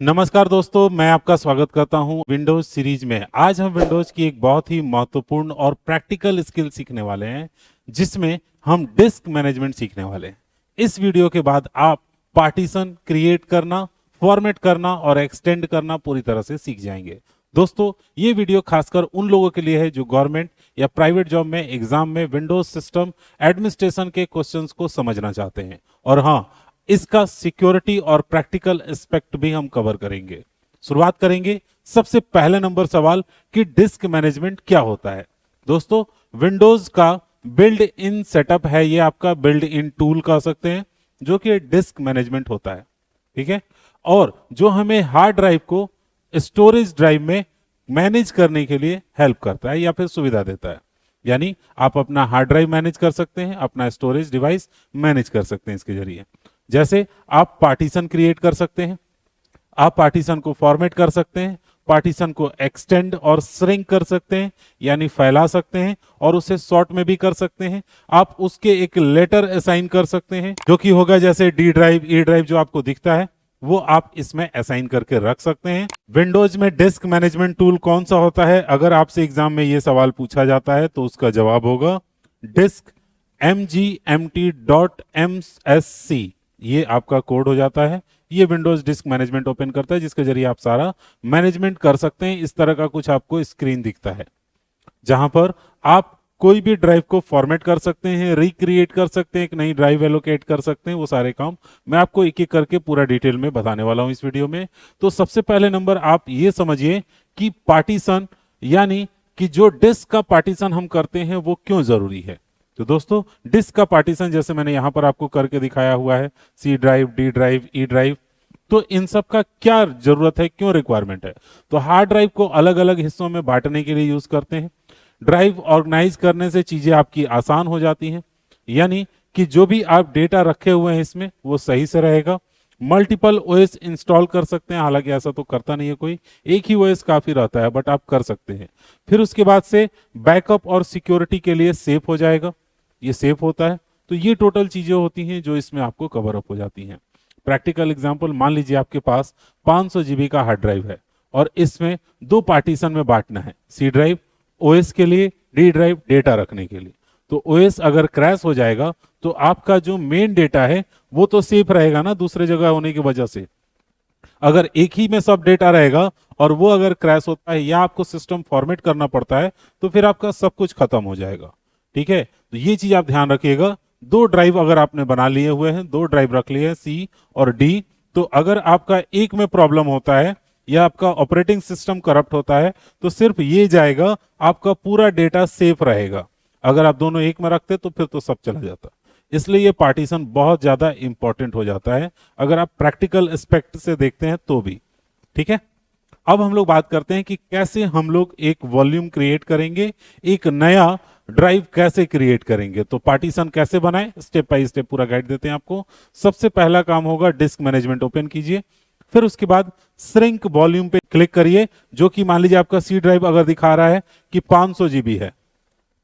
नमस्कार दोस्तों, मैं आपका स्वागत करता हूं विंडोज सीरीज में। आज हम विंडोज की एक बहुत ही महत्वपूर्ण और प्रैक्टिकल स्किल सीखने वाले हैं, जिसमें हम डिस्क मैनेजमेंट सीखने वाले हैं। इस वीडियो के बाद आप पार्टीशन क्रिएट करना, फॉर्मेट करना और एक्सटेंड करना पूरी तरह से सीख जाएंगे। दोस्तों, ये वीडियो खासकर उन लोगों के लिए है जो गवर्नमेंट या प्राइवेट जॉब में एग्जाम में विंडोज सिस्टम एडमिनिस्ट्रेशन के क्वेश्चंस को समझना चाहते हैं। और हाँ, इसका सिक्योरिटी और प्रैक्टिकल एस्पेक्ट भी हम कवर करेंगे। शुरुआत करेंगे सबसे पहले नंबर सवाल कि डिस्क मैनेजमेंट क्या होता है। दोस्तों, विंडोज का बिल्ड इन सेटअप है, ये आपका बिल्ड इन टूल कह सकते हैं, जो कि डिस्क मैनेजमेंट होता है। ठीक है, और जो हमें हार्ड ड्राइव को स्टोरेज ड्राइव में मैनेज करने के लिए हेल्प करता है या फिर सुविधा देता है। यानी आप अपना हार्ड ड्राइव मैनेज कर सकते हैं, अपना स्टोरेज डिवाइस मैनेज कर सकते हैं इसके जरिए। जैसे आप पार्टीशन क्रिएट कर सकते हैं, आप पार्टीशन को फॉर्मेट कर सकते हैं, पार्टीशन को एक्सटेंड और श्रिंक कर सकते हैं, यानी फैला सकते हैं, और उसे शॉर्ट में भी कर सकते हैं। आप उसके एक लेटर असाइन कर सकते हैं, जो कि होगा जैसे डी ड्राइव, ई ड्राइव जो आपको दिखता है, वो आप इसमें असाइन करके रख सकते हैं। विंडोज में डिस्क मैनेजमेंट टूल कौन सा होता है? अगर आपसे एग्जाम में यह सवाल पूछा जाता है तो उसका जवाब होगा डिस्क mgmt.msc। ये आपका कोड हो जाता है। ये विंडोज डिस्क मैनेजमेंट ओपन करता है, जिसके जरिए आप सारा मैनेजमेंट कर सकते हैं। इस तरह का कुछ आपको स्क्रीन दिखता है, जहां पर आप कोई भी ड्राइव को फॉर्मेट कर सकते हैं, रिक्रिएट कर सकते हैं, एक नई ड्राइव एलोकेट कर सकते हैं। वो सारे काम मैं आपको एक एक करके पूरा डिटेल में बताने वाला हूं इस वीडियो में। तो सबसे पहले नंबर आप ये समझिए कि पार्टीशन, यानी कि जो डिस्क का पार्टीशन हम करते हैं वो क्यों जरूरी है। तो दोस्तों, डिस्क का पार्टीशन जैसे मैंने यहां पर आपको करके दिखाया हुआ है, C drive, D drive, E drive, तो इन सब का क्या जरूरत है, क्यों रिक्वायरमेंट है? तो हार्ड ड्राइव को अलग अलग हिस्सों में बांटने के लिए यूज करते हैं। ड्राइव ऑर्गेनाइज करने से चीजें आपकी आसान हो जाती हैं, यानी कि जो भी आप डेटा रखे हुए हैं इसमें वो सही से रहेगा। मल्टीपल ओएस इंस्टॉल कर सकते हैं, हालांकि ऐसा तो करता नहीं है कोई, एक ही ओएस काफी रहता है, बट आप कर सकते हैं। फिर उसके बाद से बैकअप और सिक्योरिटी के लिए सेफ हो जाएगा, ये सेफ होता है। तो ये टोटल चीजें होती हैं जो इसमें आपको कवर अप हो जाती हैं। प्रैक्टिकल एग्जांपल, मान लीजिए आपके पास 500 जीबी का हार्ड ड्राइव है और इसमें दो पार्टीशन में बांटना है, सी ड्राइव ओएस के लिए, डी ड्राइव डेटा रखने के लिए। तो ओएस अगर क्रैश हो जाएगा तो आपका जो मेन डेटा है वो तो सेफ रहेगा ना, दूसरे जगह होने की वजह से। अगर एक ही में सब डेटा रहेगा और वो अगर क्रैश होता है या आपको सिस्टम फॉर्मेट करना पड़ता है तो फिर आपका सब कुछ खत्म हो जाएगा। ठीक है, तो ये चीज आप ध्यान रखिएगा। दो ड्राइव अगर आपने बना लिए हुए हैं, दो ड्राइव रख लिए हैं, सी और डी, तो अगर आपका एक में प्रॉब्लम होता है या आपका ऑपरेटिंग सिस्टम करप्ट होता है तो सिर्फ ये जाएगा, आपका पूरा डेटा सेफ रहेगा। अगर आप दोनों एक में रखते तो फिर तो सब चला जाता। इसलिए ये पार्टीशन बहुत ज्यादा इंपॉर्टेंट हो जाता है, अगर आप प्रैक्टिकल एस्पेक्ट से देखते हैं तो भी। ठीक है, अब हम लोग बात करते हैं कि कैसे हम लोग एक वॉल्यूम क्रिएट करेंगे, एक नया ड्राइव कैसे क्रिएट करेंगे। तो पार्टीशन कैसे बनाएं, स्टेप बाय स्टेप पूरा गाइड देते हैं आपको। सबसे पहला काम होगा, डिस्क मैनेजमेंट ओपन कीजिए, फिर उसके बाद श्रिंक वॉल्यूम पे क्लिक करिए, जो कि मान लीजिए आपका सी ड्राइव अगर दिखा रहा है कि 500 जीबी है,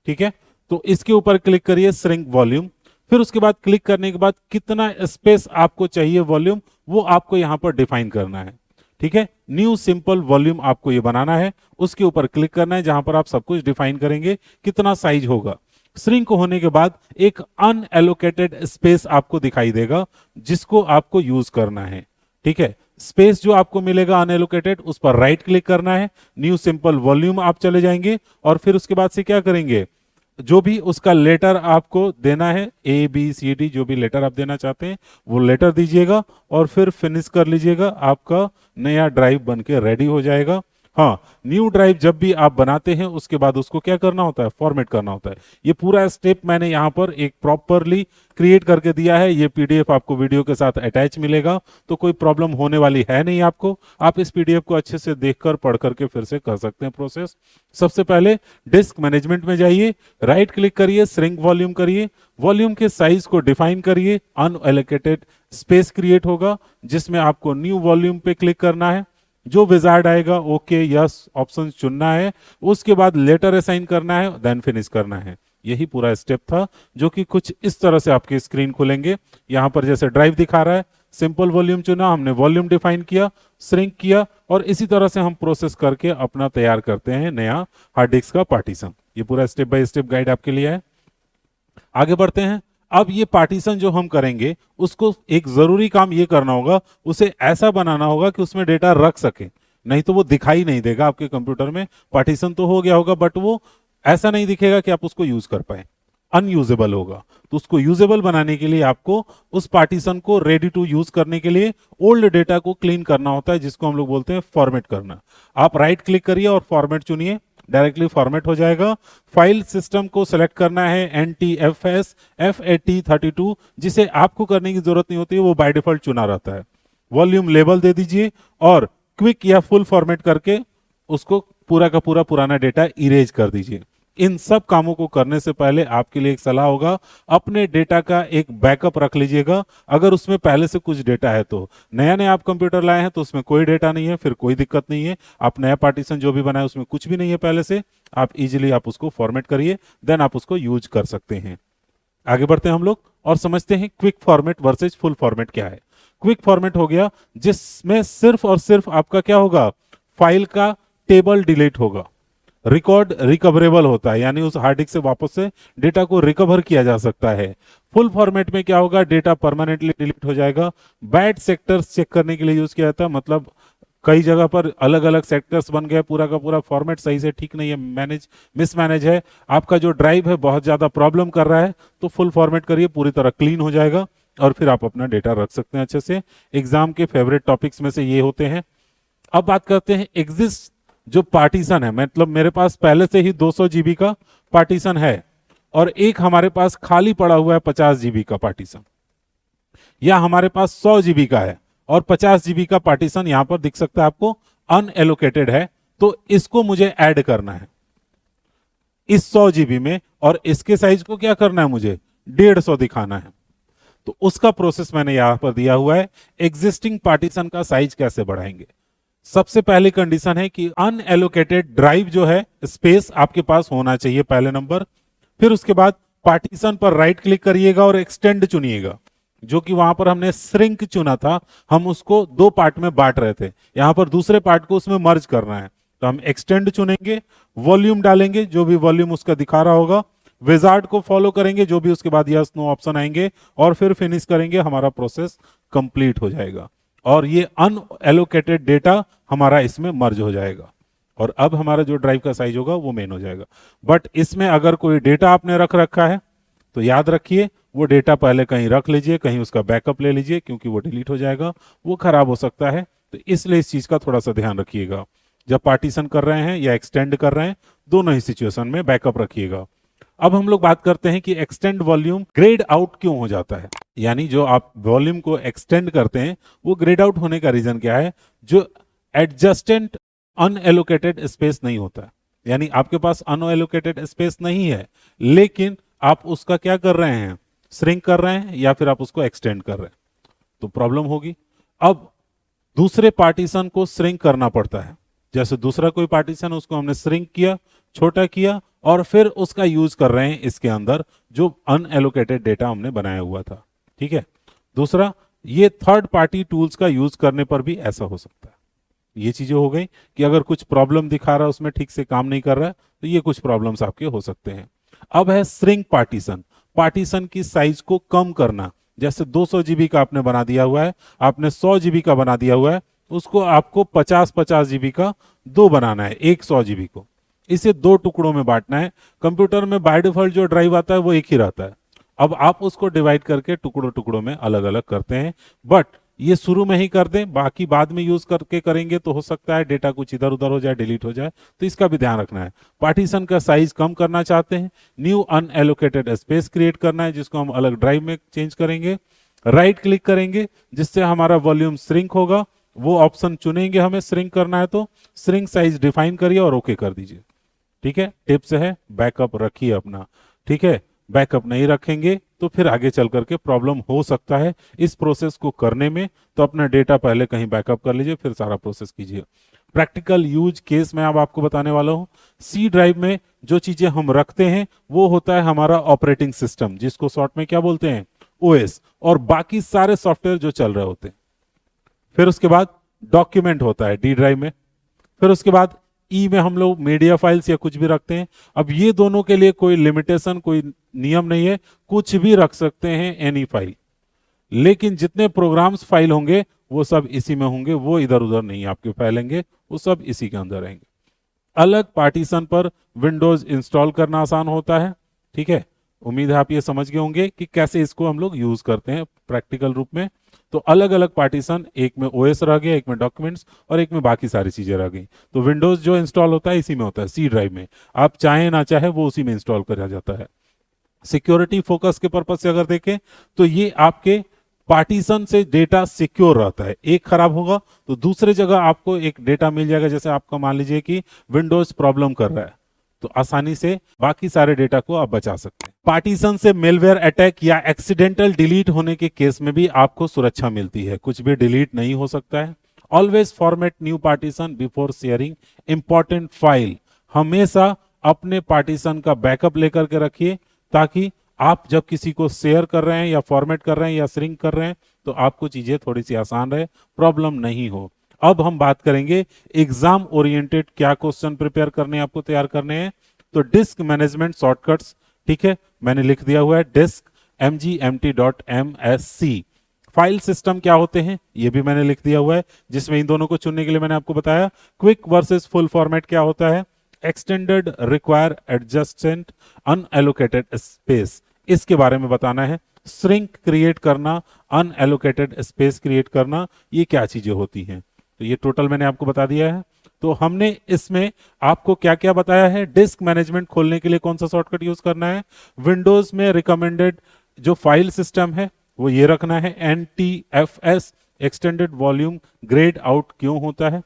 ठीक है, तो इसके ऊपर क्लिक करिए श्रिंक वॉल्यूम। फिर उसके बाद क्लिक करने के बाद कितना स्पेस आपको चाहिए वॉल्यूम, वो आपको यहां पर डिफाइन करना है। ठीक है, न्यू सिंपल वॉल्यूम आपको ये बनाना है, उसके ऊपर क्लिक करना है, जहां पर आप सब कुछ डिफाइन करेंगे कितना साइज होगा। श्रिंक होने के बाद एक अनएलोकेटेड स्पेस आपको दिखाई देगा, जिसको आपको यूज करना है। ठीक है, स्पेस जो आपको मिलेगा अनएलोकेटेड, उस पर राइट क्लिक करना है, न्यू सिंपल वॉल्यूम आप चले जाएंगे, और फिर उसके बाद से क्या करेंगे, जो भी उसका लेटर आपको देना है, ए बी सी डी, जो भी लेटर आप देना चाहते हैं वो लेटर दीजिएगा, और फिर फिनिश कर लीजिएगा। आपका नया ड्राइव बनके रेडी हो जाएगा। हाँ, न्यू ड्राइव जब भी आप बनाते हैं उसके बाद उसको क्या करना होता है, फॉर्मेट करना होता है। ये पूरा स्टेप मैंने यहाँ पर एक प्रॉपरली क्रिएट करके दिया है। ये पीडीएफ आपको वीडियो के साथ अटैच मिलेगा, तो कोई प्रॉब्लम होने वाली है नहीं आपको। आप इस पीडीएफ को अच्छे से देखकर पढ़ करके फिर से कर सकते हैं प्रोसेस। सबसे पहले डिस्क मैनेजमेंट में जाइए, राइट क्लिक करिए, श्रिंक वॉल्यूम करिए, वॉल्यूम के साइज को डिफाइन करिए, अनएलोकेटेड स्पेस क्रिएट होगा जिसमें आपको न्यू वॉल्यूम पे क्लिक करना है। जो विजार्ड आएगा ओके यस ऑप्शन चुनना है, उसके बाद लेटर असाइन करना है, देन फिनिश करना है। यही पूरा स्टेप था, जो कि कुछ इस तरह से आपके स्क्रीन खुलेंगे। यहां पर जैसे ड्राइव दिखा रहा है, सिंपल वॉल्यूम चुना, हमने वॉल्यूम डिफाइन किया, श्रिंक किया, और इसी तरह से हम प्रोसेस करके अपना तैयार करते हैं नया हार्ड डिस्क का पार्टीशन। ये पूरा स्टेप बाय स्टेप गाइड आपके लिए है। आगे बढ़ते हैं। अब ये पार्टीशन जो हम करेंगे उसको एक जरूरी काम ये करना होगा, उसे ऐसा बनाना होगा कि उसमें डेटा रख सके, नहीं तो वो दिखाई नहीं देगा आपके कंप्यूटर में। पार्टीशन तो हो गया होगा बट वो ऐसा नहीं दिखेगा कि आप उसको यूज कर पाए, अनयूजेबल होगा। तो उसको यूजेबल बनाने के लिए आपको उस पार्टीशन को रेडी टू यूज करने के लिए ओल्ड डेटा को क्लीन करना होता है, जिसको हम लोग बोलते हैं फॉर्मेट करना। आप राइट क्लिक करिए और फॉर्मेट चुनिए, डायरेक्टली फॉर्मेट हो जाएगा। फाइल सिस्टम को सेलेक्ट करना है NTFS F8032, जिसे आपको करने की जरूरत नहीं होती है, वो बाय डिफॉल्ट चुना रहता है। वॉल्यूम लेबल दे दीजिए और क्विक या फुल फॉर्मेट करके उसको पूरा का पूरा पुराना डेटा इरेज कर दीजिए। इन सब कामों को करने से पहले आपके लिए एक सलाह होगा, अपने डेटा का एक बैकअप रख लीजिएगा। अगर उसमें पहले से कुछ डेटा है तो, नया नया आप कंप्यूटर लाए हैं तो उसमें कोई डेटा नहीं है, फिर कोई दिक्कत नहीं है। आप नया पार्टीशन जो भी बनाए उसमें कुछ भी नहीं है पहले से, आप इजीली आप उसको फॉर्मेट करिए, देन आप उसको यूज कर सकते हैं। आगे बढ़ते हैं हम लोग और समझते हैं quick format versus full format क्या है। क्विक फॉर्मेट हो गया जिसमें सिर्फ और सिर्फ आपका क्या होगा, फाइल का टेबल डिलीट होगा, रिकॉर्ड रिकवरेबल होता है, यानी उस हार्ड डिस्क से वापस से डेटा को रिकवर किया जा सकता है। फुल फॉर्मेट में क्या होगा, डेटा परमानेंटली डिलीट हो जाएगा। बैड सेक्टर्स चेक करने के लिए यूज किया जाता है, मतलब कई जगह पर अलग अलग सेक्टर्स बन गए, पूरा का पूरा फॉर्मेट सही से ठीक नहीं है, मिसमैनेज है, आपका जो ड्राइव है बहुत ज्यादा प्रॉब्लम कर रहा है, तो फुल फॉर्मेट करिए, पूरी तरह क्लीन हो जाएगा और फिर आप अपना डेटा रख सकते हैं अच्छे से। एग्जाम के फेवरेट टॉपिक्स में से ये होते हैं। अब बात करते हैं एग्जिस्ट जो पार्टीशन है, मतलब मेरे पास पहले से ही 200 जीबी का पार्टीशन है और एक हमारे पास खाली पड़ा हुआ है 50 जीबी का पार्टीशन, या हमारे पास 100 जीबी का है और 50 जीबी का पार्टीशन यहां पर दिख सकता है आपको अनएलोकेटेड है, तो इसको मुझे ऐड करना है इस 100 जीबी में, और इसके साइज को क्या करना है, मुझे 150 दिखाना है। तो उसका प्रोसेस मैंने यहां पर दिया हुआ है। एग्जिस्टिंग पार्टीशन का साइज कैसे बढ़ाएंगे, सबसे पहली कंडीशन है कि अनएलोकेटेड ड्राइव जो है स्पेस आपके पास होना चाहिए पहले नंबर। फिर उसके बाद पार्टीशन पर राइट क्लिक करिएगा और एक्सटेंड चुनिएगा, जो कि वहां पर हमने श्रिंक चुना था, हम उसको 2 पार्ट में बांट रहे थे, यहां पर दूसरे पार्ट को उसमें मर्ज करना है, तो हम एक्सटेंड चुनेंगे, वॉल्यूम डालेंगे, जो भी वॉल्यूम उसका दिखा रहा होगा, विजार्ड को फॉलो करेंगे, जो भी उसके बाद यस नो ऑप्शन आएंगे, और फिर फिनिश करेंगे, हमारा प्रोसेस कंप्लीट हो जाएगा और ये अनएलोकेटेड डेटा हमारा इसमें मर्ज हो जाएगा और अब हमारा जो ड्राइव का साइज होगा वो मेन हो जाएगा। बट इसमें अगर कोई डेटा आपने रख रखा है तो याद रखिए वो डेटा पहले कहीं रख लीजिए, कहीं उसका बैकअप ले लीजिए, क्योंकि वो डिलीट हो जाएगा, वो खराब हो सकता है। तो इसलिए इस चीज का थोड़ा सा ध्यान रखिएगा, जब पार्टीशन कर रहे हैं या एक्सटेंड कर रहे हैं, दोनों ही सिचुएशन में बैकअप रखिएगा। अब हम लोग बात करते हैं कि एक्सटेंड वॉल्यूम ग्रेड आउट क्यों हो जाता है, यानी जो आप वॉल्यूम को एक्सटेंड करते हैं वो ग्रेड आउट होने का रीजन क्या है। जो एडजस्टेंट अनएलोकेटेड स्पेस नहीं होता है, यानी आपके पास अनएलोकेटेड स्पेस नहीं है, लेकिन आप उसका क्या कर रहे हैं, श्रिंक कर रहे हैं या फिर आप उसको एक्सटेंड कर रहे हैं, तो प्रॉब्लम होगी। अब दूसरे पार्टीशन को श्रिंक करना पड़ता है, जैसे दूसरा कोई पार्टीशन उसको हमने श्रिंक किया, छोटा किया, और फिर उसका यूज कर रहे हैं इसके अंदर जो अनएलोकेटेड डेटा हमने बनाया हुआ था। ठीक है, दूसरा ये थर्ड पार्टी टूल्स का यूज करने पर भी ऐसा हो सकता है। ये चीजें हो गई कि अगर कुछ प्रॉब्लम दिखा रहा है, उसमें ठीक से काम नहीं कर रहा है, तो ये कुछ प्रॉब्लम्स आपके हो सकते हैं। अब है श्रिंक पार्टीशन, पार्टीशन की साइज को कम करना। जैसे 200 जीबी का आपने बना दिया हुआ है, आपने 100 जीबी का बना दिया हुआ है, उसको आपको 50-50 जीबी का 2 बनाना है, एक 100 जीबी को इसे 2 टुकड़ों में बांटना है। कंप्यूटर में बाय डिफॉल्ट जो ड्राइव आता है वो एक ही रहता है, अब आप उसको डिवाइड करके टुकड़ों टुकड़ों में अलग अलग करते हैं, बट ये शुरू में ही कर दें, बाकी बाद में यूज करके करेंगे तो हो सकता है डेटा कुछ इधर उधर हो जाए, डिलीट हो जाए, तो इसका भी ध्यान रखना है। पार्टीशन का साइज कम करना चाहते हैं, न्यू अनएलोकेटेड स्पेस क्रिएट करना है, जिसको हम अलग ड्राइव में चेंज करेंगे, राइट क्लिक करेंगे जिससे हमारा वॉल्यूम श्रिंक होगा, वो ऑप्शन चुनेंगे, हमें श्रिंक करना है तो श्रिंक साइज डिफाइन करिए और ओके कर दीजिए। ठीक है, टिप्स है बैकअप रखिए अपना। ठीक है, बैकअप नहीं रखेंगे तो फिर आगे चल करके प्रॉब्लम हो सकता है इस प्रोसेस को करने में, तो अपना डेटा पहले कहीं बैकअप कर लीजिए फिर सारा प्रोसेस कीजिए। प्रैक्टिकल यूज केस में अब आपको बताने वाला हूं। सी ड्राइव में जो चीजें हम रखते हैं वो होता है हमारा ऑपरेटिंग सिस्टम, जिसको शॉर्ट में क्या बोलते हैं, ओएस और बाकी सारे सॉफ्टवेयर जो चल रहे होते हैं। फिर उसके बाद डॉक्यूमेंट होता है डी ड्राइव में। फिर उसके बाद ई में हम लोग मीडिया फाइल्स या कुछ भी रखते हैं। अब ये दोनों के लिए कोई लिमिटेशन, कोई नियम नहीं है, कुछ भी रख सकते हैं एनी फाइल। लेकिन जितने प्रोग्राम्स फाइल होंगे वो सब इसी में होंगे, वो इधर उधर नहीं आपके फैलेंगे, वो सब इसी के अंदर रहेंगे। अलग पार्टीशन पर विंडोज इंस्टॉल करना आसान होता है। ठीक है, उम्मीद है आप ये समझ गए होंगे कि कैसे इसको हम लोग यूज करते हैं प्रैक्टिकल रूप में। तो अलग अलग पार्टीशन, एक में ओएस रह गया, एक में डॉक्यूमेंट्स और एक में बाकी सारी चीजें रह गई। तो विंडोज जो इंस्टॉल होता है इसी में होता है, सी ड्राइव में। आप चाहे ना चाहे वो उसी में इंस्टॉल करा जाता है। सिक्योरिटी फोकस के पर्पज से अगर देखें तो ये आपके पार्टीशन से डेटा सिक्योर रहता है। एक खराब होगा तो दूसरे जगह आपको एक डेटा मिल जाएगा। जैसे आपका मान लीजिए कि विंडोज प्रॉब्लम कर रहा है तो आसानी से बाकी सारे डेटा को आप बचा सकते हैं। पार्टीशन से मेलवेयर अटैक या एक्सीडेंटल डिलीट होने के केस में भी आपको सुरक्षा मिलती है। कुछ भी डिलीट नहीं हो सकता है। Always format new partition before sharing important file. हमेशा अपने पार्टीशन का बैकअप लेकर के रखिए ताकि आप जब किसी को शेयर कर रहे हैं या फॉर्मेट कर रहे हैं या श्रिंक कर रहे हैं तो आपको चीजें थोड़ी सी आसान रहे, प्रॉब्लम नहीं हो। अब हम बात करेंगे एग्जाम ओरिएंटेड क्या क्वेश्चन प्रिपेयर करने हैं, आपको तैयार करने हैं। तो डिस्क मैनेजमेंट शॉर्टकट्स, ठीक है, मैंने लिख दिया हुआ है डिस्क mgmt.msc। फाइल सिस्टम क्या होते हैं ये भी मैंने लिख दिया हुआ है, जिसमें इन दोनों को चुनने के लिए मैंने आपको बताया। क्विक वर्सेस फुल फॉर्मेट क्या होता है, extended, require, adjacent, unallocated space, इसके बारे में बताना है। श्रिंक क्रिएट करना, अनएलोकेटेड स्पेस क्रिएट करना, ये क्या चीजें होती हैं, तो ये टोटल मैंने आपको बता दिया है। तो हमने इसमें आपको क्या क्या बताया है। डिस्क मैनेजमेंट खोलने के लिए कौन सा शॉर्टकट यूज करना है, विंडोज में रिकमेंडेड जो फाइल सिस्टम है वो ये रखना है, NTFS, extended volume grade out क्यों होता है,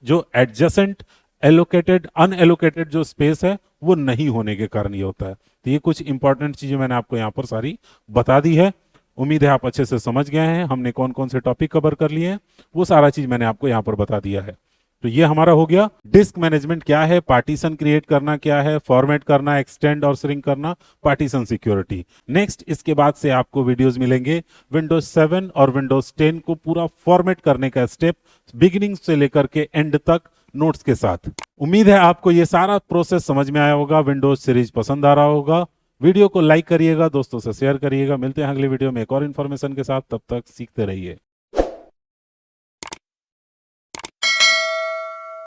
जो एडजेसेंट, एलोकेटेड, अनएलोकेटेड जो स्पेस है वो नहीं होने के कारण ये होता है। तो ये कुछ इंपॉर्टेंट चीजें मैंने आपको यहाँ पर सारी बता दी है। उम्मीद है आप अच्छे से समझ गए हैं हमने कौन कौन से टॉपिक कवर कर लिए हैं, वो सारा चीज मैंने आपको यहाँ पर बता दिया है। तो ये हमारा हो गया डिस्क मैनेजमेंट क्या है, पार्टीशन क्रिएट करना क्या है, फॉर्मेट करना, एक्सटेंड और श्रिंक करना, पार्टीशन सिक्योरिटी। नेक्स्ट इसके बाद से आपको वीडियोस मिलेंगे विंडोज 7 और विंडोज 10 को पूरा फॉर्मेट करने का स्टेप, बिगिनिंग से लेकर के एंड तक नोट्स के साथ। उम्मीद है आपको ये सारा प्रोसेस समझ में आया होगा, विंडोज सीरीज पसंद आ रहा होगा। वीडियो को लाइक करिएगा, दोस्तों से शेयर करिएगा। मिलते हैं अगले वीडियो में एक और इन्फॉर्मेशन के साथ, तब तक सीखते रहिए।